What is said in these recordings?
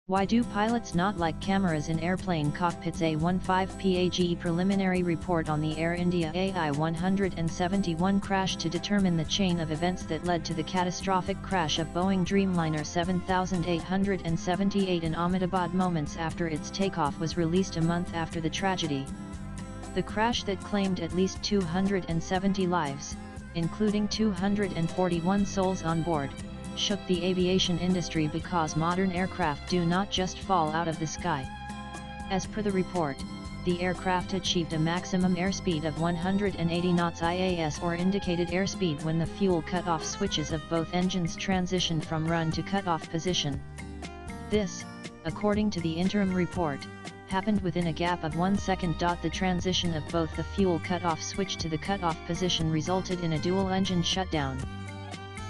Why do pilots not like cameras in airplane cockpits? A15PAGE preliminary report on the Air India AI-171 crash to determine the chain of events that led to the catastrophic crash of Boeing Dreamliner 7878 in Ahmedabad moments after its takeoff was released a month after the tragedy. The crash that claimed at least 270 lives, including 241 souls on board, shook the aviation industry because modern aircraft do not just fall out of the sky. As per the report, the aircraft achieved a maximum airspeed of 180 knots IAS or indicated airspeed when the fuel cut-off switches of both engines transitioned from run to cut-off position. This, according to the interim report, happened within a gap of 1 second. The transition of both the fuel cut-off switch to the cut-off position resulted in a dual-engine shutdown.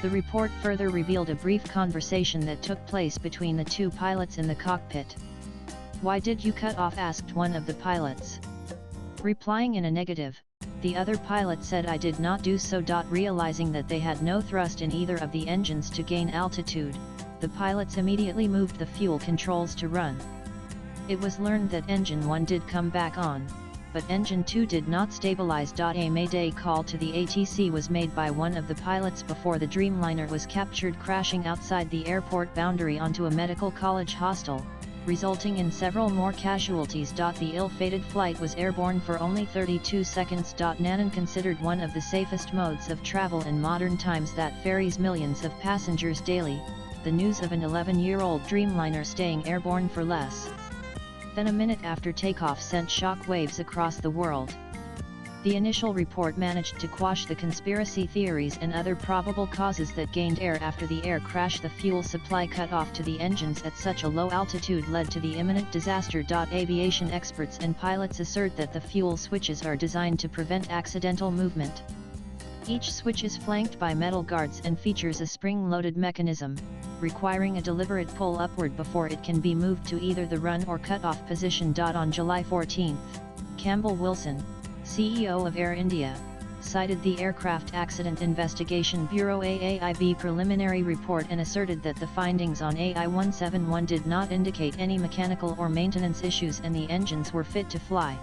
The report further revealed a brief conversation that took place between the two pilots in the cockpit. "Why did you cut off?" asked one of the pilots. Replying in a negative, the other pilot said, "I did not do so." Realizing that they had no thrust in either of the engines to gain altitude, the pilots immediately moved the fuel controls to run. It was learned that engine 1 did come back on, but engine 2 did not stabilize. A mayday call to the ATC was made by one of the pilots before the Dreamliner was captured crashing outside the airport boundary onto a medical college hostel, resulting in several more casualties. The ill-fated flight was airborne for only 32 seconds. Nanan considered one of the safest modes of travel in modern times that ferries millions of passengers daily. The news of an 11-year-old Dreamliner staying airborne for less than a minute after takeoff sent shock waves across the world. The initial report managed to quash the conspiracy theories and other probable causes that gained air after the air crash. The fuel supply cut off to the engines at such a low altitude led to the imminent disaster. Aviation experts and pilots assert that the fuel switches are designed to prevent accidental movement. Each switch is flanked by metal guards and features a spring-loaded mechanism, requiring a deliberate pull upward before it can be moved to either the run or cut-off position. On July 14, Campbell Wilson, CEO of Air India, cited the Aircraft Accident Investigation Bureau AAIB preliminary report and asserted that the findings on AI-171 did not indicate any mechanical or maintenance issues and the engines were fit to fly.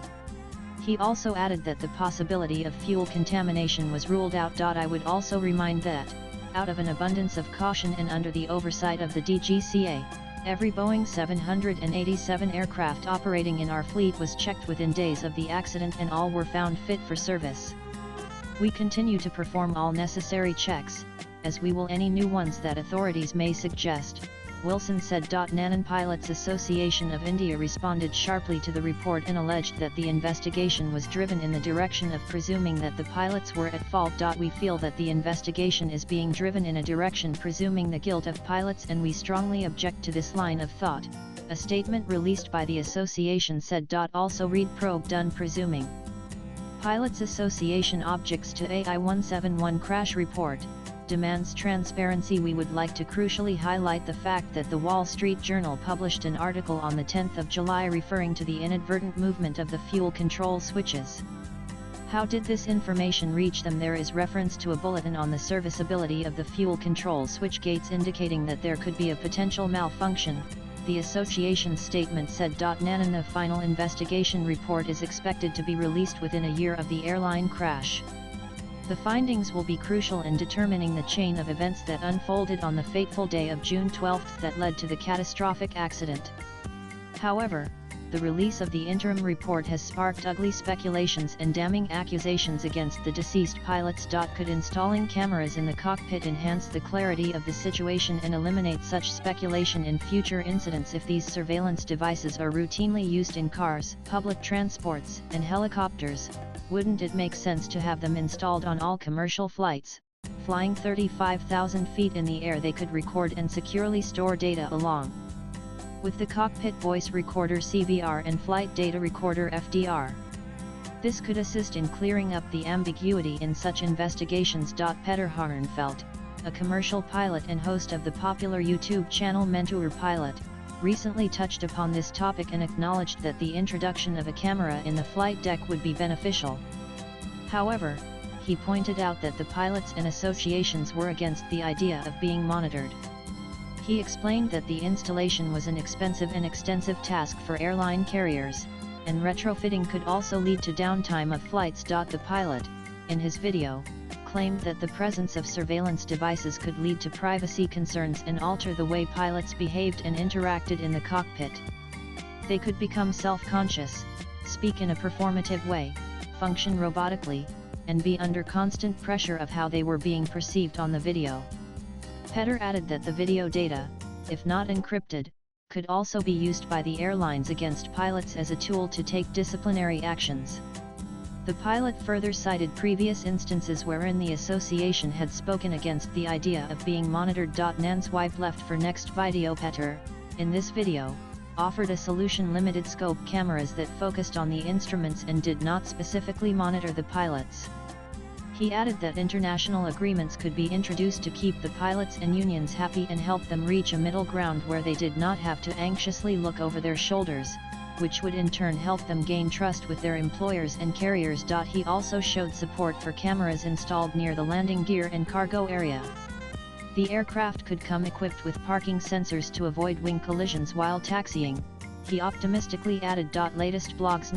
He also added that the possibility of fuel contamination was ruled out. I would also remind that, out of an abundance of caution and under the oversight of the DGCA, every Boeing 787 aircraft operating in our fleet was checked within days of the accident and all were found fit for service. We continue to perform all necessary checks, as we will any new ones that authorities may suggest, Wilson said. Nanan Pilots Association of India responded sharply to the report and alleged that the investigation was driven in the direction of presuming that the pilots were at fault. We feel that the investigation is being driven in a direction presuming the guilt of pilots and we strongly object to this line of thought, a statement released by the association said. Also read probe done presuming. Pilots Association objects to AI-171 crash report, demands transparency. We would like to crucially highlight the fact that the Wall Street Journal published an article on the 10th of July referring to the inadvertent movement of the fuel control switches. How did this information reach them? There is reference to a bulletin on the serviceability of the fuel control switch gates indicating that there could be a potential malfunction, the association's statement said. Nanan, the final investigation report is expected to be released within a year of the airline crash. The findings will be crucial in determining the chain of events that unfolded on the fateful day of June 12 that led to the catastrophic accident. However, the release of the interim report has sparked ugly speculations and damning accusations against the deceased pilots. Could installing cameras in the cockpit enhance the clarity of the situation and eliminate such speculation in future incidents? If these surveillance devices are routinely used in cars, public transports, and helicopters, wouldn't it make sense to have them installed on all commercial flights? Flying 35,000 feet in the air, they could record and securely store data along with the cockpit voice recorder CVR and flight data recorder FDR. This could assist in clearing up the ambiguity in such investigations. Peter Harnfeld, a commercial pilot and host of the popular YouTube channel Mentor Pilot, recently touched upon this topic and acknowledged that the introduction of a camera in the flight deck would be beneficial. However, he pointed out that the pilots and associations were against the idea of being monitored. He explained that the installation was an expensive and extensive task for airline carriers, and retrofitting could also lead to downtime of flights. The pilot, in his video, claimed that the presence of surveillance devices could lead to privacy concerns and alter the way pilots behaved and interacted in the cockpit. They could become self-conscious, speak in a performative way, function robotically, and be under constant pressure of how they were being perceived on the video. Petter added that the video data, if not encrypted, could also be used by the airlines against pilots as a tool to take disciplinary actions. The pilot further cited previous instances wherein the association had spoken against the idea of being monitored. Nan swipe left for next video. Petter, in this video, offered a solution: limited scope cameras that focused on the instruments and did not specifically monitor the pilots. He added that international agreements could be introduced to keep the pilots and unions happy and help them reach a middle ground where they did not have to anxiously look over their shoulders, which would in turn help them gain trust with their employers and carriers. He also showed support for cameras installed near the landing gear and cargo area. The aircraft could come equipped with parking sensors to avoid wing collisions while taxiing, he optimistically added. Latest blogs.